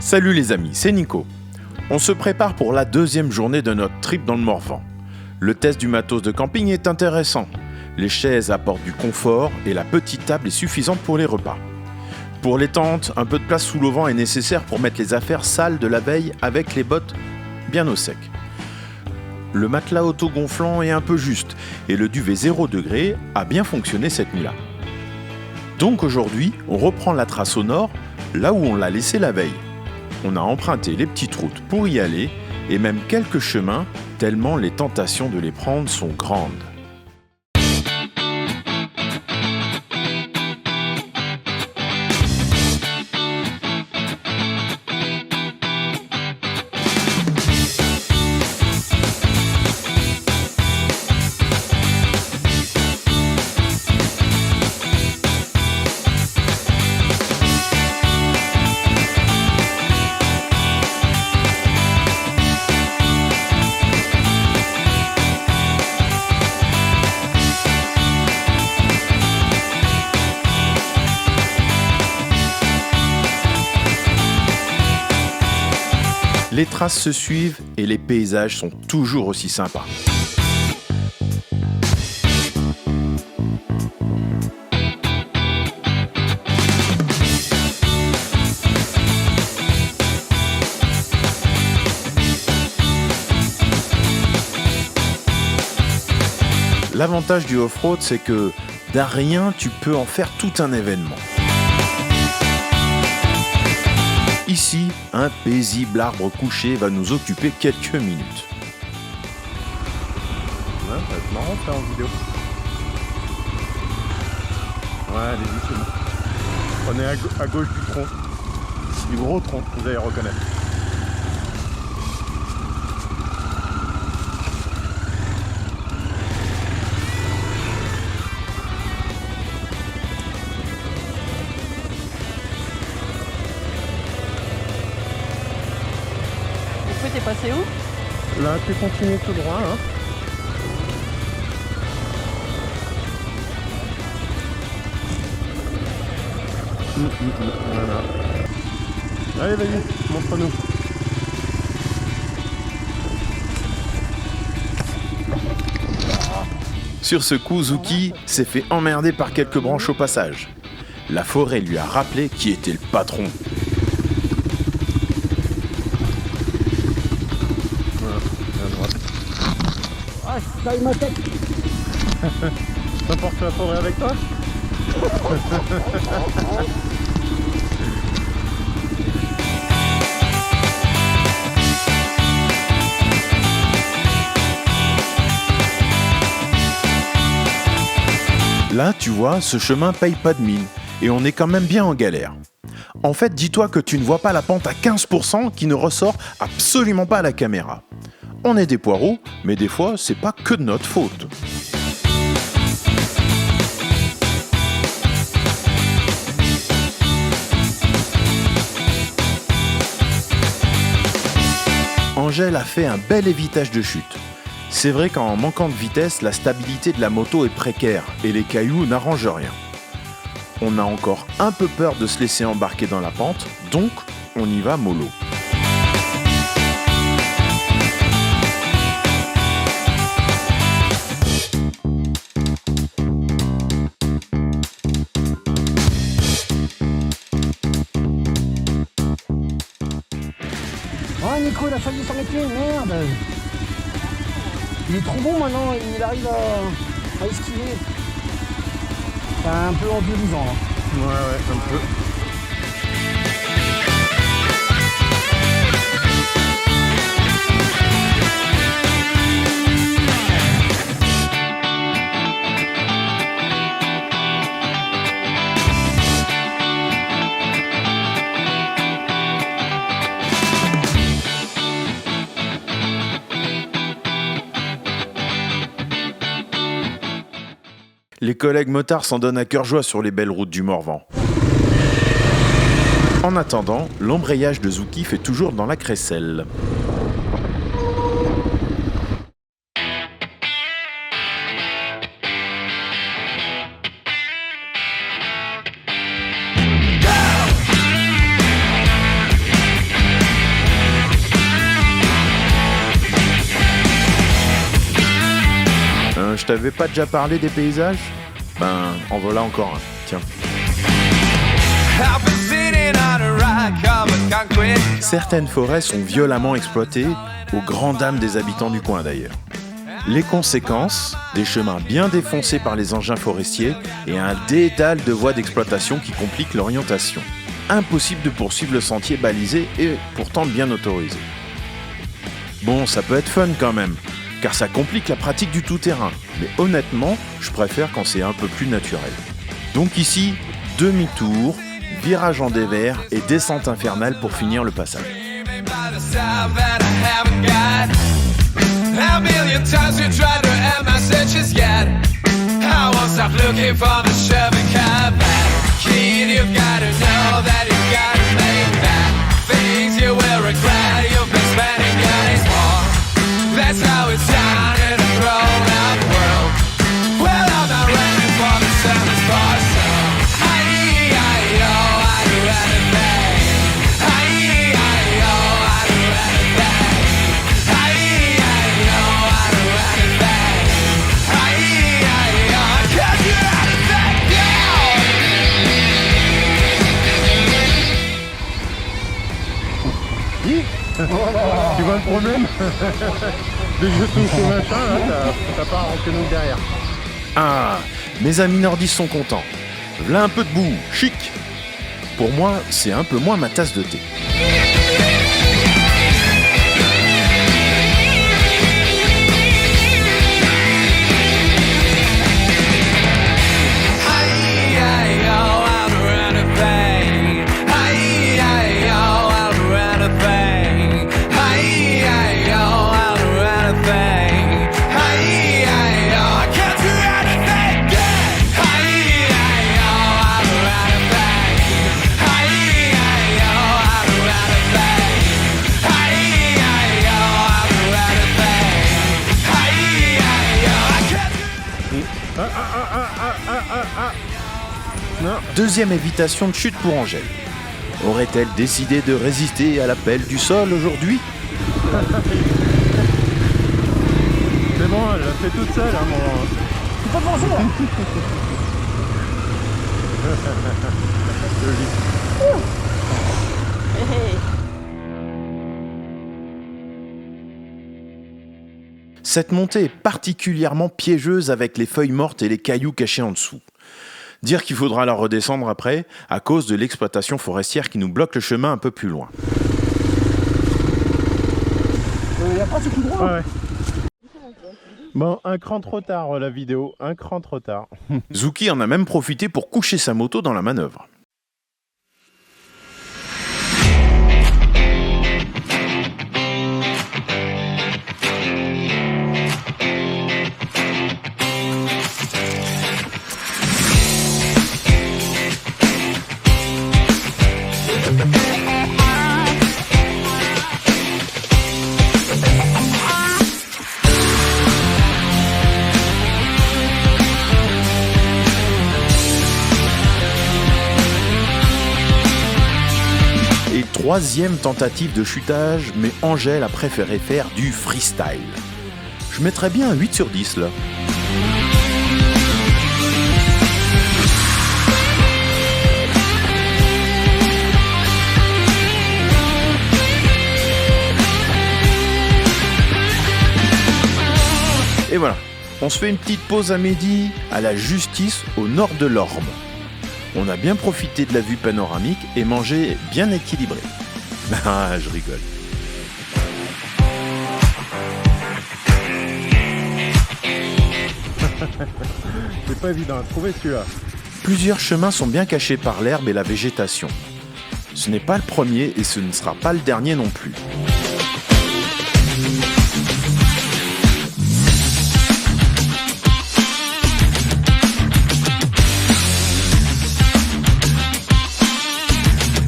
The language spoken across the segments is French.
Salut les amis, c'est Nico. On se prépare pour la deuxième journée de notre trip dans le Morvan. Le test du matos de camping est intéressant. Les chaises apportent du confort et la petite table est suffisante pour les repas. Pour les tentes, un peu de place sous l'auvent est nécessaire pour mettre les affaires sales de la veille avec les bottes bien au sec. Le matelas autogonflant est un peu juste et le duvet 0 degré a bien fonctionné cette nuit-là. Donc aujourd'hui, on reprend la trace au nord, là où on l'a laissé la veille. On a emprunté les petites routes pour y aller et même quelques chemins, tellement les tentations de les prendre sont grandes. Les traces se suivent et les paysages sont toujours aussi sympas. L'avantage du off-road, c'est que d'un rien, tu peux en faire tout un événement. Ici, un paisible arbre couché va nous occuper quelques minutes. Ouais, ça va être marrant ça en vidéo. Ouais, allez-y, c'est bon. Prenez à gauche du tronc. Du gros tronc, vous allez reconnaître. T'es passé où? Là, tu continues tout droit. Hein. Voilà. Allez, vas-y, montre-nous. Sur ce coup, Zuki s'est fait emmerder par quelques branches au passage. La forêt lui a rappelé qui était le patron. Taille ma tête. T'emportes la forêt avec toi? Là, tu vois, ce chemin paye pas de mine et on est quand même bien en galère. En fait, dis-toi que tu ne vois pas la pente à 15% qui ne ressort absolument pas à la caméra. On est des poireaux, mais des fois, c'est pas que de notre faute. Angèle a fait un bel évitage de chute. C'est vrai qu'en manquant de vitesse, la stabilité de la moto est précaire et les cailloux n'arrangent rien. On a encore un peu peur de se laisser embarquer dans la pente, donc on y va mollo. Oh Nico, il a failli s'arrêter, merde. Il est trop bon maintenant, il arrive à esquiver. C'est un peu endurisant. Hein. Ouais, un peu. Les collègues motards s'en donnent à cœur joie sur les belles routes du Morvan. En attendant, l'embrayage de Zuki fait toujours dans la crécelle. Je t'avais pas déjà parlé des paysages ? Ben, en voilà encore un, tiens. Certaines forêts sont violemment exploitées, aux grandes dames des habitants du coin d'ailleurs. Les conséquences, des chemins bien défoncés par les engins forestiers et un dédale de voies d'exploitation qui compliquent l'orientation. Impossible de poursuivre le sentier balisé et pourtant bien autorisé. Bon, ça peut être fun quand même, car ça complique la pratique du tout-terrain, mais honnêtement, je préfère quand c'est un peu plus naturel. Donc ici, demi-tour, virage en dévers et descente infernale pour finir le passage. A million times you tried to end my searches yet. I won't stop looking for the Chevy Cadillac. Kid, you've got to know that you've got to make that. Things you will regret, you've been spending your days for. That's how it's done in a grown-up world. Well, I'm not ready for the service for some. I-E-I-O, I do anything. I-E-I-O, I do anything. Voilà. Tu vois le problème? Dès que je touche au machin, là, ça part en nous derrière. Ah, mes amis nordistes sont contents. V'là un peu de boue, chic. Pour moi, c'est un peu moins ma tasse de thé. Deuxième évitation de chute pour Angèle. Aurait-elle décidé de résister à l'appel du sol aujourd'hui? C'est bon, elle l'a fait toute seule, hein, mon... C'est pas bon, c'est bon. Cette montée est particulièrement piégeuse avec les feuilles mortes et les cailloux cachés en dessous. Dire qu'il faudra la redescendre après, à cause de l'exploitation forestière qui nous bloque le chemin un peu plus loin. Y a pas ce coup droit. Ouais. Bon, un cran trop tard la vidéo, un cran trop tard. Zouki en a même profité pour coucher sa moto dans la manœuvre. Troisième tentative de chutage, mais Angèle a préféré faire du freestyle. Je mettrais bien un 8 sur 10 là. Et voilà, on se fait une petite pause à midi à la Justice au nord de l'Orme. On a bien profité de la vue panoramique et mangé bien équilibré. Ah, je rigole. C'est pas évident à trouver celui-là. Plusieurs chemins sont bien cachés par l'herbe et la végétation. Ce n'est pas le premier et ce ne sera pas le dernier non plus.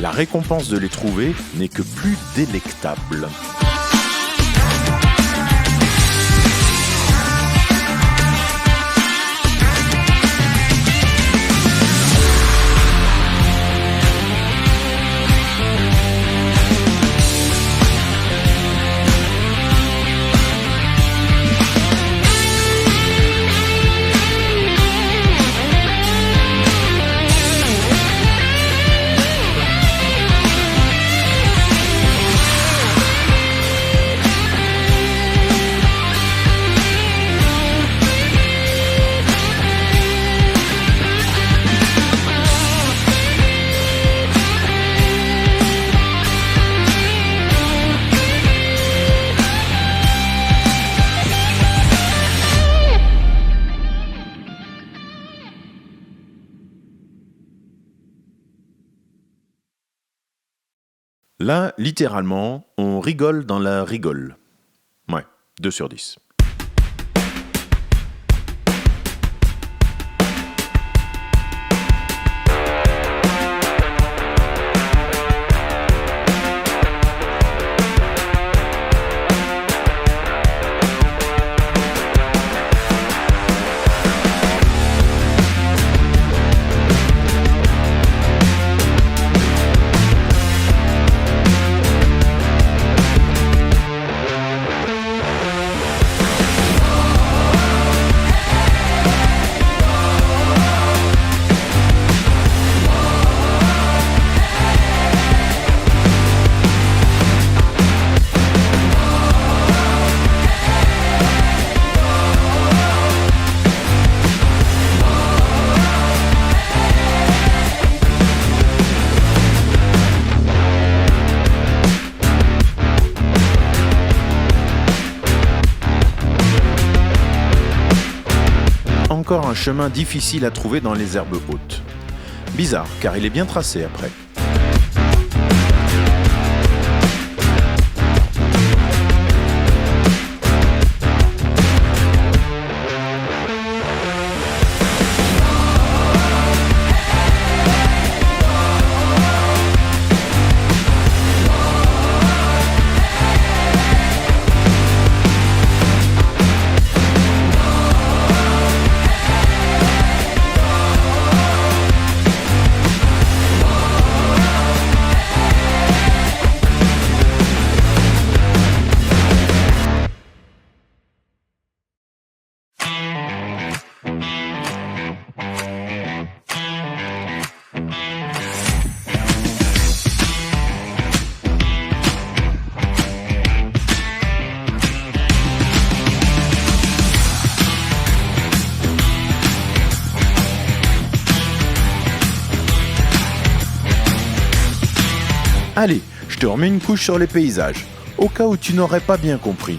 La récompense de les trouver n'est que plus délectable. Là, littéralement, on rigole dans la rigole. Ouais, 2 sur 10. Encore un chemin difficile à trouver dans les herbes hautes. Bizarre, car il est bien tracé après. Allez, je te remets une couche sur les paysages, au cas où tu n'aurais pas bien compris.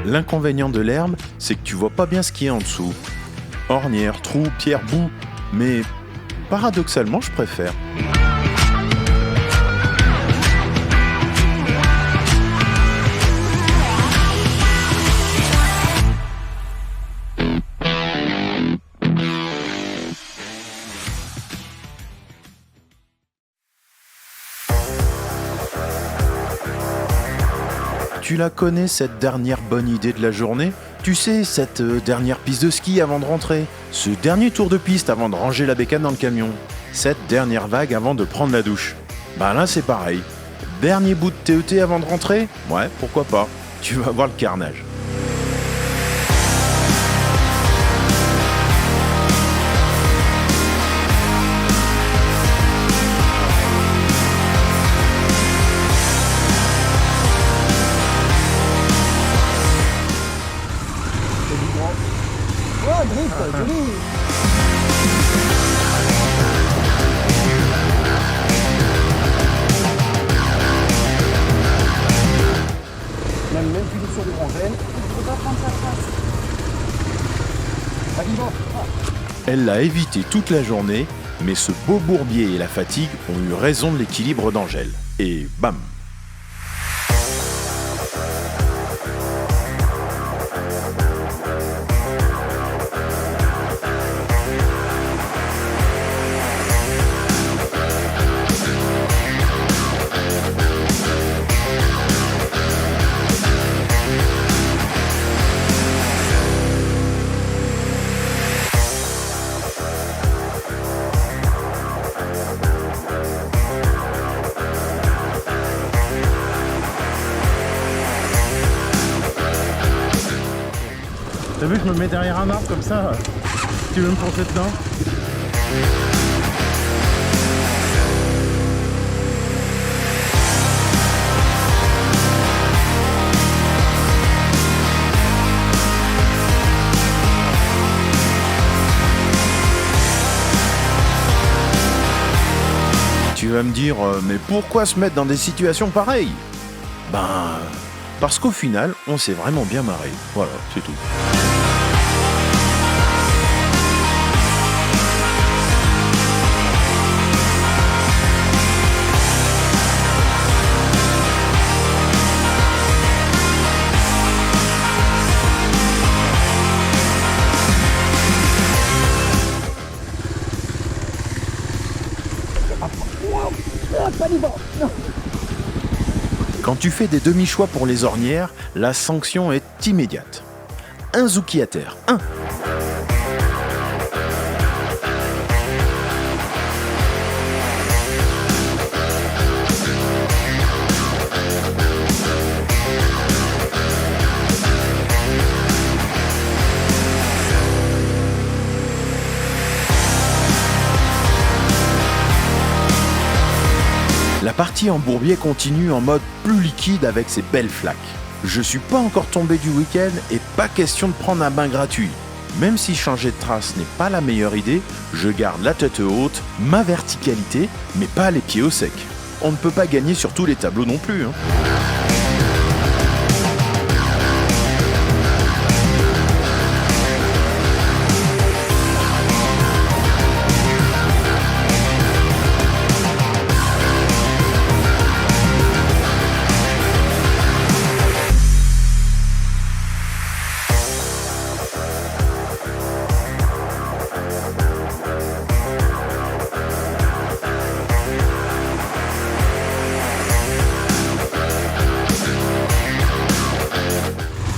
L'inconvénient de l'herbe, c'est que tu vois pas bien ce qui est en dessous. Ornières, trous, pierres, boue. Mais paradoxalement, je préfère. Tu la connais, cette dernière bonne idée de la journée ? Tu sais, cette dernière piste de ski avant de rentrer ? Ce dernier tour de piste avant de ranger la bécane dans le camion ? Cette dernière vague avant de prendre la douche ? Bah là, c'est pareil. Dernier bout de TET avant de rentrer ? Ouais, pourquoi pas. Tu vas voir le carnage. Oh, drift, joli. Même plus sur du grand gène. Il faut pas prendre sa place. Ah, vivant. Elle l'a évité toute la journée, mais ce beau bourbier et la fatigue ont eu raison de l'équilibre d'Angèle. Et bam! vu, je me mets derrière un arbre comme ça. Tu veux me foncer dedans? Tu vas me dire, mais pourquoi se mettre dans des situations pareilles? Parce qu'au final, on s'est vraiment bien marré. Voilà, c'est tout. Pas du bon. Non. Quand tu fais des demi-choix pour les ornières, la sanction est immédiate. Un Zouki à terre, un. La partie en bourbier continue en mode plus liquide avec ses belles flaques. Je suis pas encore tombé du week-end et pas question de prendre un bain gratuit. Même si changer de trace n'est pas la meilleure idée, je garde la tête haute, ma verticalité, mais pas les pieds au sec. On ne peut pas gagner sur tous les tableaux non plus, hein.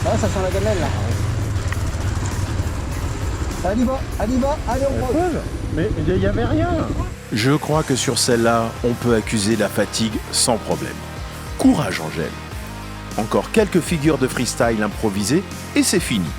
Ah, ça sent la gamelle là. Allez, allez, on prend. Mais il n'y avait rien. Je crois que sur celle-là, on peut accuser la fatigue sans problème. Courage, Angèle. Encore quelques figures de freestyle improvisées et c'est fini.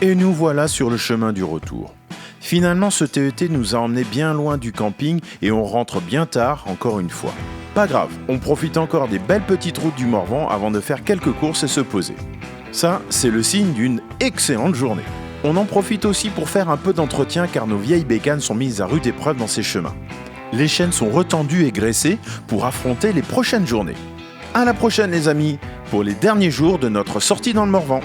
Et nous voilà sur le chemin du retour. Finalement, ce TET nous a emmenés bien loin du camping et on rentre bien tard, encore une fois. Pas grave, on profite encore des belles petites routes du Morvan avant de faire quelques courses et se poser. Ça, c'est le signe d'une excellente journée. On en profite aussi pour faire un peu d'entretien car nos vieilles bécanes sont mises à rude épreuve dans ces chemins. Les chaînes sont retendues et graissées pour affronter les prochaines journées. À la prochaine les amis, pour les derniers jours de notre sortie dans le Morvan.